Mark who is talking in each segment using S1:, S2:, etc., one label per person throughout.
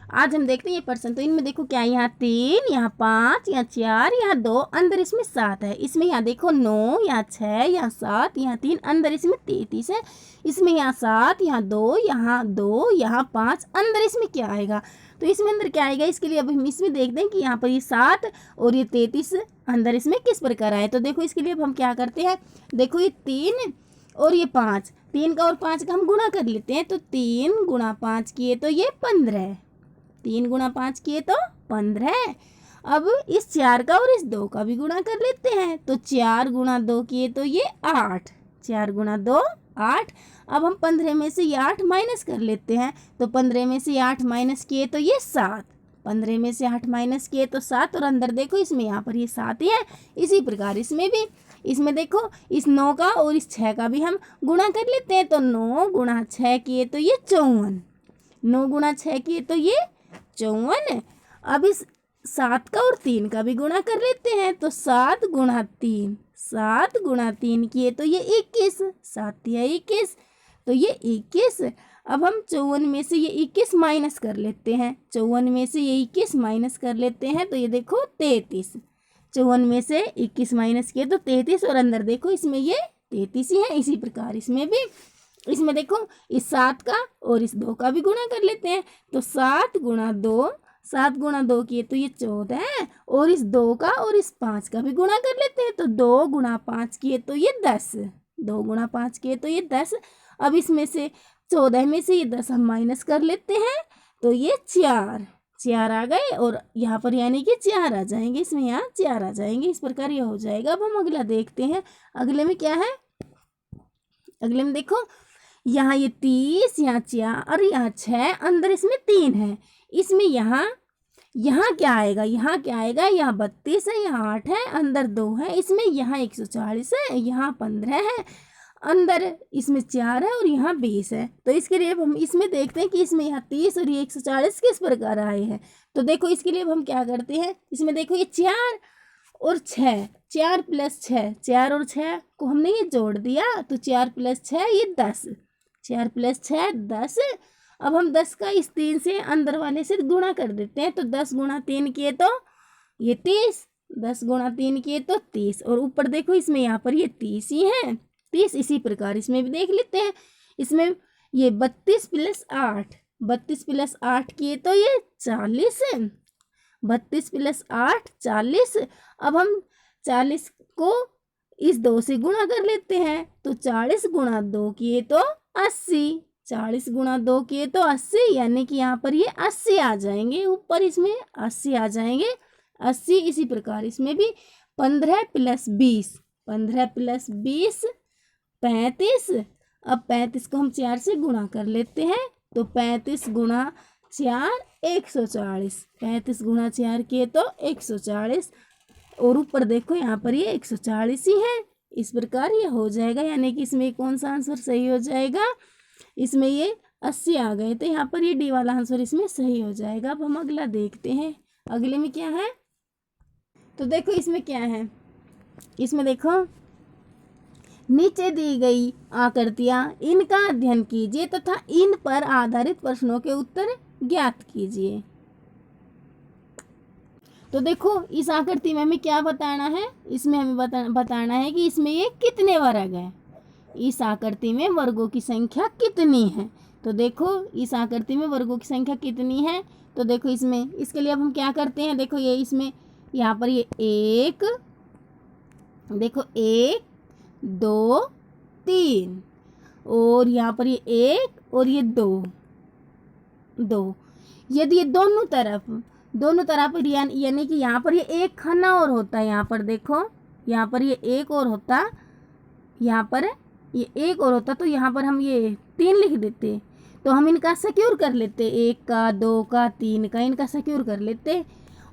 S1: आज हम देखते हैं ये प्रश्न। तो इनमें देखो क्या, यहाँ 3, यहाँ 5, यहाँ 4, यहाँ 2, अंदर इसमें 7 है। इसमें यहाँ देखो 9, यहाँ 6, यहाँ 7, यहाँ 3, अंदर इसमें 33 है। इसमें यहाँ 7, यहाँ 2, यहाँ 2, यहाँ 5, अंदर इसमें क्या आएगा? तो इसमें अंदर क्या आएगा, इसके लिए अब हम इसमें देखते हैं कि यहाँ पर ये 7 और ये 33 अंदर इसमें किस प्रकार आए। तो देखो इसके लिए अब हम क्या करते हैं, देखो ये 3 और ये 5, 3 का और 5 का हम गुणा कर लेते हैं। तो 3 गुणा 5 किए तो ये 15, 3 गुणा 5 किए तो 15। अब इस 4 का और इस 2 का भी गुणा कर लेते हैं। तो 4 गुणा 2 किए तो ये 8, 4 गुणा 2 8। अब हम 15 में से ये 8 माइनस कर लेते हैं। तो 15 में से 8 माइनस किए तो ये 7, 15 में से 8 माइनस किए तो 7, और अंदर देखो इसमें यहाँ पर ये 7 ही है। इसी प्रकार इसमें भी, इसमें देखो इस 9 का और इस 6 का भी हम गुणा कर लेते हैं। तो 9 गुणा 6 किए तो ये 54, 9 गुणा 6 किए तो ये 54। अब इस 7 का और 3 का भी गुणा कर लेते हैं। तो 7 गुणा 3, 7 गुणा 3 किए तो ये 21, 7 या 21, तो ये 21। अब हम 54 में से ये 21 माइनस कर लेते हैं। 54 में से ये 21 माइनस कर लेते हैं तो ये देखो 33, 54 में से 21 माइनस किए तो 33, और अंदर देखो इसमें ये 33 ही है। इसी प्रकार इसमें भी, इसमें देखो इस 7 का और इस 2 का भी गुणा कर लेते हैं। तो 7 गुणा 2, 7 गुणा 2 किए तो ये 14 है, और इस 2 का और इस 5 का भी गुणा कर लेते हैं। तो 2 गुणा 5 किए तो ये 10, 2 गुणा 5 किए तो ये 10। अब इसमें से 14 में से ये 10 हम माइनस कर लेते हैं। तो ये 4 आ गए, और यहाँ पर यानी कि 4 आ जाएंगे, इसमें यहाँ 4 आ जाएंगे। इस प्रकार ये हो जाएगा। अब हम अगला देखते हैं। अगले में क्या है, अगले में देखो यहाँ ये 30, यहाँ 4, यहाँ 6, अंदर इसमें 3 है। इसमें यहाँ क्या आएगा, यहाँ क्या आएगा, यहाँ 32 है, यहाँ 8 है, अंदर 2 है। इसमें यहाँ 140 है, यहाँ 15 है, अंदर इसमें 4 है, और यहाँ 20 है। तो इसके लिए अब हम इसमें देखते हैं कि इसमें यहाँ 30 और ये 140 किस प्रकार आए हैं। तो देखो इसके लिए अब हम क्या करते हैं, इसमें देखो ये 4 और 6, 4 + 6, 4 और 6 को हमने ये जोड़ दिया। तो 4 + 6 ये 10, 4 + 6 10। अब हम 10 का इस 3 से अंदर वाले से गुणा कर देते हैं। तो 10 गुणा 3 किए तो ये 30, 10 गुणा 3 किए तो 30, और ऊपर देखो इसमें यहाँ पर ये 30 ही है, 30। इसी प्रकार इसमें भी देख लेते हैं। इसमें ये 32 + 8, 32 + 8 किए तो ये 40, 32 + 8 40। अब हम 40 को इस 2 से गुणा कर लेते हैं। तो 40 गुणा 2 किए तो 80, 40 गुणा 2 किए तो 80, यानी कि यहाँ पर ये 80 आ जाएंगे, ऊपर इसमें 80 आ जाएंगे, 80। इसी प्रकार इसमें भी 15 + 20, 15 + 20 35। अब 35 को हम 4 से गुणा कर लेते हैं। तो 35 गुणा 4 140, 35 गुणा 4 किए तो 140, और ऊपर देखो यहाँ पर ये 140 ही है। इस प्रकार ये हो जाएगा, यानी कि इसमें कौन सा आंसर सही हो जाएगा, इसमें ये 80 आ गए, तो यहाँ पर ये डी वाला आंसर इसमें सही हो जाएगा। अब हम अगला देखते हैं। अगले में क्या है, तो देखो इसमें क्या है, इसमें देखो नीचे दी गई आकृतियाँ, इनका अध्ययन कीजिए तथा इन पर आधारित प्रश्नों के उत्तर ज्ञात कीजिए। तो देखो इस आकृति में हमें क्या बताना है, इसमें हमें बताना है कि इसमें ये कितने वर्ग हैं, इस आकृति में वर्गों की संख्या कितनी है। तो देखो इस आकृति में वर्गों की संख्या कितनी है। तो देखो इसमें, इसके लिए अब हम क्या करते हैं, देखो ये इसमें यहाँ पर ये 1, देखो 1 2 3, और यहाँ पर ये 1 और ये 2 2। यदि ये दोनों तरफ यानी कि यहाँ पर ये एक खाना और होता है, यहाँ पर देखो यहाँ पर ये एक और होता, यहाँ पर ये एक और होता, तो यहाँ पर हम ये 3 लिख देते। तो हम इनका सिक्योर कर लेते, 1 का 2 का 3 का, इनका सिक्योर कर लेते,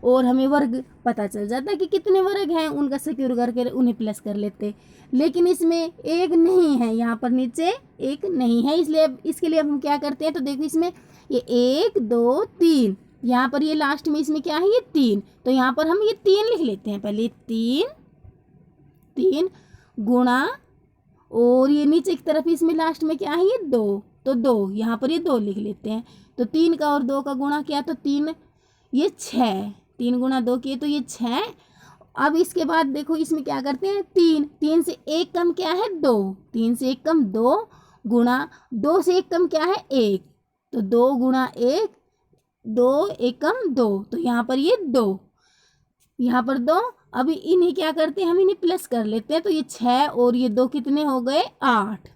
S1: और हमें वर्ग पता चल जाता कि कितने वर्ग हैं, उनका सिक्योर करके उन्हें प्लस कर लेते। लेकिन इसमें एक नहीं है, यहाँ पर नीचे एक नहीं है, इसलिए इसके लिए अब हम क्या करते हैं। तो देखो इसमें ये 1 2 3, यहाँ पर ये लास्ट में इसमें क्या है, ये 3, तो यहाँ पर हम ये 3 लिख लेते हैं पहले, 3 गुणा, और ये नीचे की तरफ इसमें लास्ट में क्या है, ये 2, तो 2, यहाँ पर ये 2 लिख लेते हैं। तो 3 का और 2 का गुणा किया तो 3, ये 6, 3 गुणा 2 किए तो ये 6। अब इसके बाद देखो इसमें क्या करते हैं, 3, 3 से 1 कम क्या है 2, 3 से 1 कम 2 गुणा 2 से 1 कम क्या है 1, तो 2 गुणा 1, 2 1 कम 2, तो यहाँ पर ये 2, यहाँ पर 2। अभी इन्हें क्या करते हैं, हम इन्हें प्लस कर लेते हैं, तो ये 6 और ये 2 कितने हो गए 8,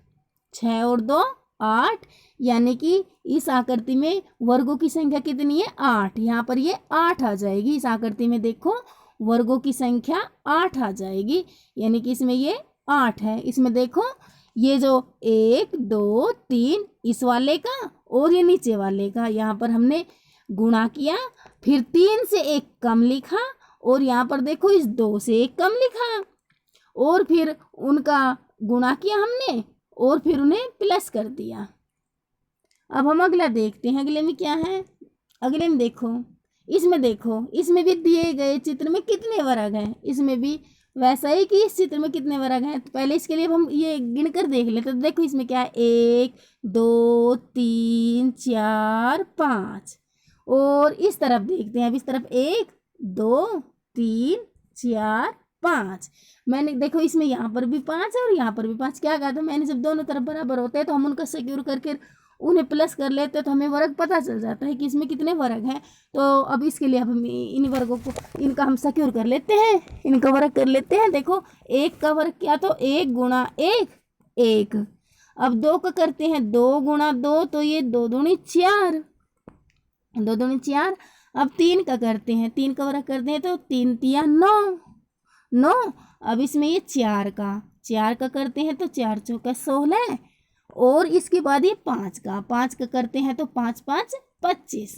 S1: 6 और 2 8, यानी कि इस आकृति में वर्गों की संख्या कितनी है 8, यहाँ पर ये 8 आ जाएगी। इस आकृति में देखो वर्गों की संख्या 8 आ जाएगी, यानी कि इसमें ये 8 है। इसमें देखो ये जो 1 2 3 इस वाले का और ये नीचे वाले का, यहाँ पर हमने गुणा किया, फिर 3 से 1 कम लिखा और यहाँ पर देखो इस 2 से 1 कम लिखा और फिर उनका गुणा किया हमने और फिर उन्हें प्लस कर दिया। अब हम अगला देखते हैं, अगले में क्या है। अगले में देखो इसमें भी दिए गए चित्र में कितने वर्ग हैं, इसमें भी वैसा ही कि इस चित्र में कितने वर्ग हैं। तो पहले इसके लिए अब हम ये गिन कर देख लेते, तो देखो इसमें क्या है 1 2 3 4 5, और इस तरफ देखते हैं, अब इस तरफ 1 2 3 4 5। मैंने देखो इसमें यहाँ पर भी 5 है और यहाँ पर भी 5, क्या कहा था मैंने, जब दोनों तरफ बराबर होते हैं तो हम उनका सिक्योर करके उन्हें प्लस कर लेते हैं तो हमें वर्ग पता चल जाता है कि इसमें कितने वर्ग हैं। तो अब इसके लिए अब हम इन वर्गों को इनका हम सिक्योर कर लेते हैं, इनका वर्ग कर लेते हैं। देखो 1 का वर्ग क्या, तो 1 गुणा 1 1। अब 2 का करते हैं 2 गुणा 2, तो ये 2 दूनी 4, 2 दूनी 4। अब 3 का करते हैं, 3 का वर्ग करते हैं तो 3 तिया 9 9। अब इसमें ये 4 का करते हैं तो 4 चौका 16, और इसके बाद ये 5 का करते हैं तो 5 5 25,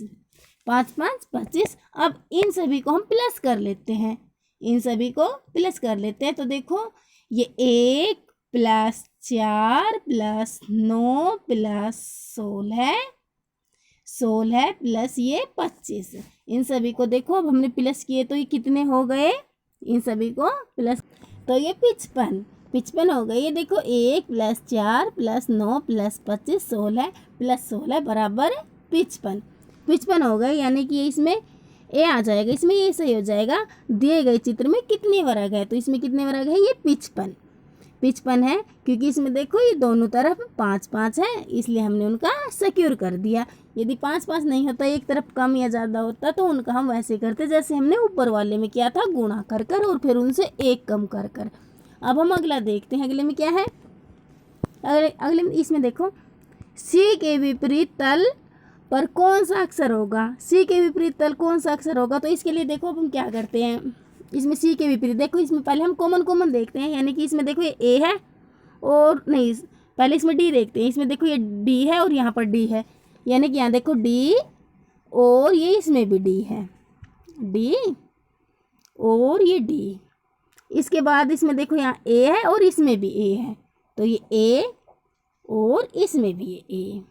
S1: 5 5 25। अब इन सभी को हम प्लस कर लेते हैं, तो देखो ये 1 प्लस 4 प्लस 9 प्लस 16 प्लस ये 25, इन सभी को देखो अब हमने प्लस किए तो ये कितने हो गए, इन सभी को प्लस, तो ये 55 हो गए। ये देखो 1 प्लस 4 प्लस 9 प्लस 25 16 प्लस 16 बराबर 55 हो गए, यानी कि इसमें ए आ जाएगा, इसमें ये सही हो जाएगा। दिए गए चित्र में कितने वर्ग है, तो इसमें कितने वर्ग है, ये 55 है, क्योंकि इसमें देखो ये दोनों तरफ 5 5 है, इसलिए हमने उनका सिक्योर कर दिया। यदि 5 5 नहीं होता, एक तरफ कम या ज़्यादा होता, तो उनका हम वैसे करते जैसे हमने ऊपर वाले में किया था, गुणा कर और फिर उनसे 1 कम कर। अब हम अगला देखते हैं, अगले में क्या है। अगले में इसमें देखो सी के विपरीत तल पर कौन सा अक्षर होगा, सी के विपरीत तल कौन सा अक्षर होगा। तो इसके लिए देखो अब हम क्या करते हैं, इसमें सी के विपरीत देखो, इसमें पहले हम कॉमन देखते हैं, यानी कि इसमें देखो ये ए है और नहीं, पहले इसमें डी देखते हैं। इसमें देखो ये डी है और यहाँ पर डी है, यानी कि यहाँ देखो डी और ये इसमें भी डी है, डी और ये डी। इसके बाद इसमें देखो यहाँ ए है और इसमें भी ए है, तो ये ए और इसमें भी ए,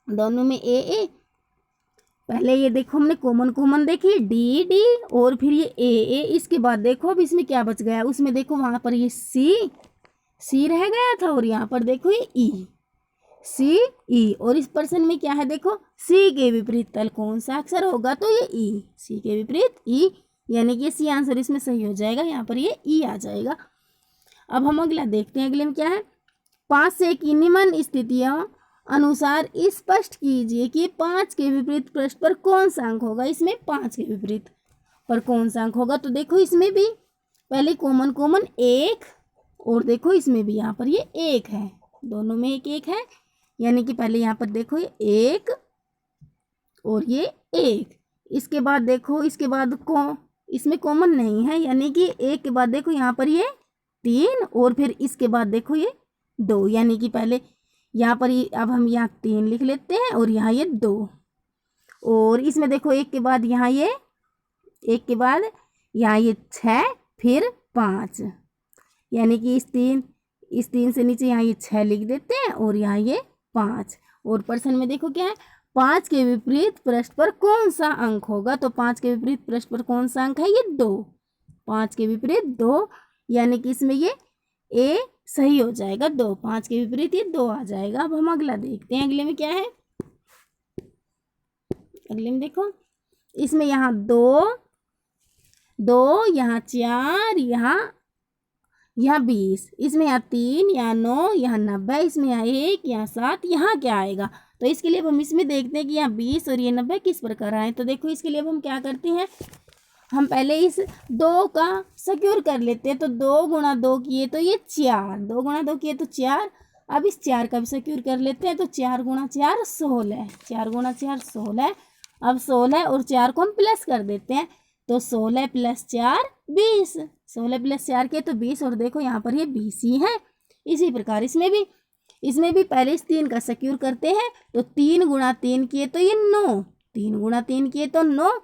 S1: दोनों में ए। पहले ये देखो हमने कॉमन देखी डी और फिर ये ए। इसके बाद देखो अब इसमें क्या बच गया, उसमें देखो वहाँ पर ये सी रह गया था और यहाँ पर देखो ये ई, और इस पर्सन में क्या है, देखो सी के विपरीत तल कौन सा अक्षर होगा, तो ये ई, सी के विपरीत ई, यानी कि सी आंसर इसमें सही हो जाएगा, यहाँ पर ये ई आ जाएगा। अब हम अगला देखते हैं, अगले में क्या है। 5 से की निम्न स्थितियों अनुसार स्पष्ट कीजिए कि 5 के विपरीत पृष्ठ पर कौन सा अंक होगा। इसमें 5 के विपरीत पर कौन सा अंक होगा, तो देखो इसमें भी पहले कॉमन 1 और देखो इसमें भी यहाँ पर ये 1 है, दोनों में 1 है, यानी कि पहले यहाँ पर देखो ये 1 और ये 1। इसके बाद देखो, इसके बाद इसमें कॉमन नहीं है, यानी कि 1 के बाद देखो यहाँ पर ये 3 और फिर इसके बाद देखो ये 2, यानी कि पहले यहाँ पर अब हम यहाँ 3 लिख लेते हैं और यहाँ ये 2, और इसमें देखो 1 के बाद यहाँ ये 1 के बाद यहाँ ये 6 फिर 5, यानी कि इस 3 से नीचे यहाँ ये 6 लिख देते हैं और यहाँ ये 5। और प्रश्न में देखो क्या है, 5 के विपरीत पृष्ठ पर कौन सा अंक होगा, तो 5 के विपरीत पृष्ठ पर कौन सा अंक है, ये 2, 5 के विपरीत 2, यानी कि इसमें ये ए सही हो जाएगा, 2, 5 के विपरीत ये 2 आ जाएगा। अब हम अगला देखते हैं, अगले में क्या है। अगले में देखो, इसमें यहाँ 2, 2, यहाँ 4, यहाँ 20, इसमें यहाँ 3, यहाँ 9, यहाँ 90, इसमें यहाँ 1, यहाँ 7, यहाँ क्या आएगा। तो इसके लिए अब हम इसमें देखते हैं कि यहाँ 20 और ये 90 किस प्रकार आए। तो देखो इसके लिए अब हम क्या करते हैं, हम पहले इस 2 का सिक्योर कर लेते हैं। तो 2 गुणा 2 किए तो ये 4, 2 गुणा 2 किए तो 4। अब इस 4 का भी सिक्योर कर लेते हैं। तो 4 गुणा 4 16, 4 गुणा 4 16। अब 16 और 4 को हम प्लस कर देते हैं। तो 16 + 4 20, 16 + 4 के तो 20, और देखो यहाँ पर ये 20 ही है। इसी प्रकार इसमें भी पहले इस 3 का सिक्योर करते हैं। तो 3 गुणा 3 किए तो ये 9, 3 गुणा 3 किए तो 9।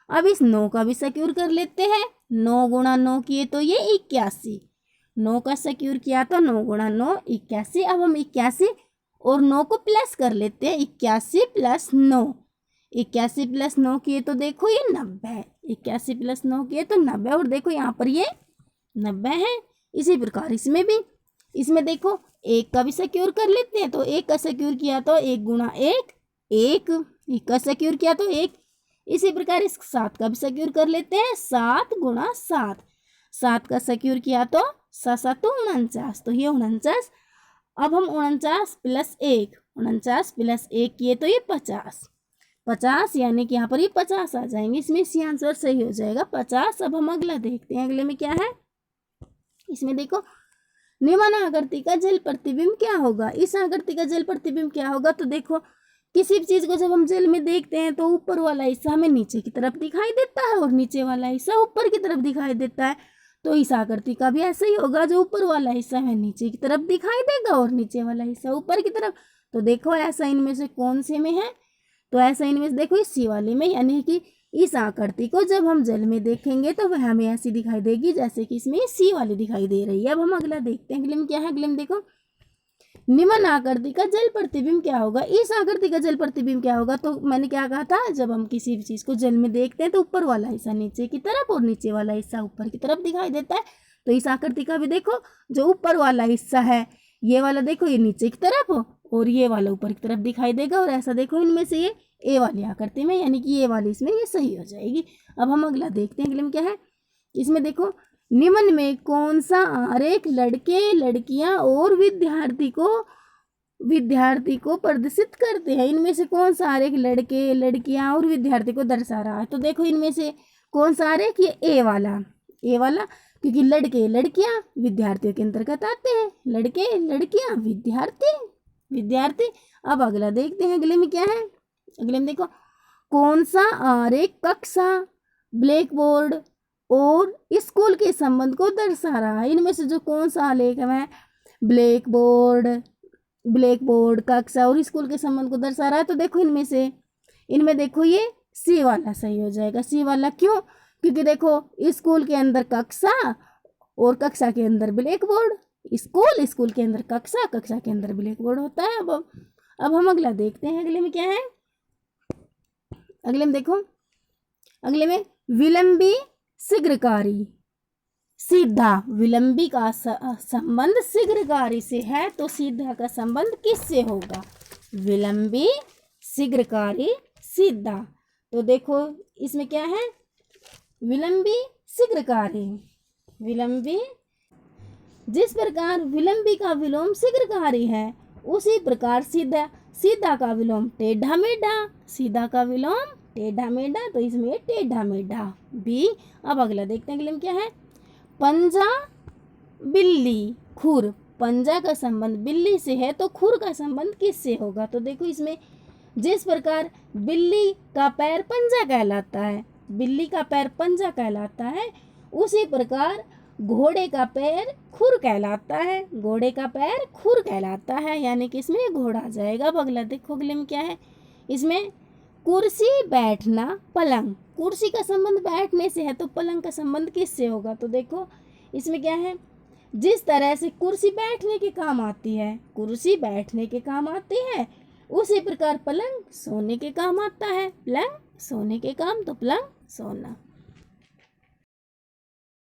S1: अब इस 9 का भी सिक्योर कर लेते हैं। 9 गुणा 9 किए तो ये 81, 9 का सिक्योर किया तो 9 गुणा 9 81। अब हम 81 और 9 को प्लस कर लेते हैं। 81 + 9, 81 + 9 किए तो देखो ये 90, 81 + 9 किए तो 90, और देखो यहाँ पर ये 90 है। इसी प्रकार इसमें देखो 1 का भी सिक्योर कर लेते हैं। तो 1 का सिक्योर किया तो 1 गुणा 1 1, 1 का सिक्योर किया तो 1। इसी प्रकार इस 7 का भी सिक्योर कर लेते हैं। 7 गुणा 7, 7 का सिक्योर किया तो 7 7 49, तो ये 49। अब हम 49 + 1, 49 + 1 किए तो ये 50, 50, यानी कि यहाँ पर ये 50 आ जाएंगे। इसमें सी आंसर सही हो जाएगा 50। अब हम अगला देखते हैं, अगले में क्या है। इसमें देखो, निम्न आकृति का जल प्रतिबिंब क्या होगा। इस आकृति का जल प्रतिबिंब क्या होगा। तो देखो, किसी भी चीज़ को जब हम जल में देखते हैं तो ऊपर वाला हिस्सा हमें नीचे की तरफ दिखाई देता है और नीचे वाला हिस्सा ऊपर की तरफ दिखाई देता है। तो इस आकृति का भी ऐसा ही होगा, जो ऊपर वाला हिस्सा हमें नीचे की तरफ दिखाई देगा और नीचे वाला हिस्सा ऊपर की तरफ। तो देखो ऐसा इनमें से कौन से में है। तो ऐसा इनमें से देखो इस सी वाले में, यानी कि इस आकृति को जब हम जल में देखेंगे तो वह हमें ऐसी दिखाई देगी जैसे कि इसमें सी वाली दिखाई दे रही है। अब हम अगला देखते हैं, अगले में क्या है। अगले में देखो, निम्न आकृति का जल प्रतिबिंब क्या होगा। इस आकृति का जल प्रतिबिंब क्या होगा। तो मैंने क्या कहा था, जब हम किसी भी चीज़ को जल में देखते हैं तो ऊपर वाला हिस्सा नीचे की तरफ और नीचे वाला हिस्सा ऊपर की तरफ दिखाई देता है। तो इस आकृति का भी देखो, जो ऊपर वाला हिस्सा है ये वाला, देखो ये नीचे की तरफ और ये वाला ऊपर की तरफ दिखाई देगा। और ऐसा देखो इनमें से ये ए वाली आकृति में, यानी कि ये वाली इसमें ये सही हो जाएगी। अब हम अगला देखते हैं, अगले में क्या है। इसमें देखो, निम्न में कौन सा आरेख लड़के लड़कियां और विद्यार्थी को प्रदर्शित करते हैं। इनमें से कौन सा आरेख लड़के लड़कियां और विद्यार्थी को दर्शा रहा है। तो देखो इनमें से कौन सा आरेख, ये ए वाला, क्योंकि लड़के लड़कियां विद्यार्थियों के अंतर्गत आते हैं। लड़के लड़कियां विद्यार्थी। अब अगला देखते हैं, अगले में क्या है। अगले में देखो, कौन सा आरेख कक्षा, ब्लैक बोर्ड और स्कूल के संबंध को दर्शा रहा है। इनमें से जो कौन सा आलेख है, ब्लैक बोर्ड कक्षा और स्कूल के संबंध को दर्शा रहा है। तो देखो इनमें देखो ये सी वाला सही हो जाएगा। सी वाला क्यों, क्योंकि देखो स्कूल के अंदर कक्षा और कक्षा के अंदर ब्लैक बोर्ड, स्कूल के अंदर कक्षा के अंदर ब्लैक बोर्ड होता है। अब हम अगला देखते हैं, अगले में क्या है। अगले में देखो, अगले में विलंबी शीघ्रकारी सीधा, विलंबी का संबंध शीघ्रकारी से है। तो सीधा का संबंध किससे होगा, विलंबी शीघ्रकारी सीधा। तो देखो इसमें क्या है, विलंबी शीघ्रकारी, जिस प्रकार विलंबी का विलोम शीघ्रकारी है उसी प्रकार सीधा का विलोम टेढ़ा मेढ़ा, सीधा का विलोम टेढ़ा मेढ़ा। तो इसमें टेढ़ा मेढ़ा भी। अब अगला देखते हैं, अगले में क्या है। पंजा बिल्ली खुर, पंजा का संबंध बिल्ली से है तो खुर का संबंध किससे होगा। तो देखो इसमें जिस प्रकार बिल्ली का पैर पंजा कहलाता है, उसी प्रकार घोड़े का पैर खुर कहलाता है, यानी कि इसमें घोड़ा आ जाएगा। अब अगला देखो, अगले में क्या है। इसमें कुर्सी बैठना पलंग, कुर्सी का संबंध बैठने से है तो पलंग का संबंध किससे होगा। तो देखो इसमें क्या है, जिस तरह से कुर्सी बैठने के काम आती है उसी प्रकार पलंग सोने के काम आता है। पलंग सोने के काम, तो पलंग सोना।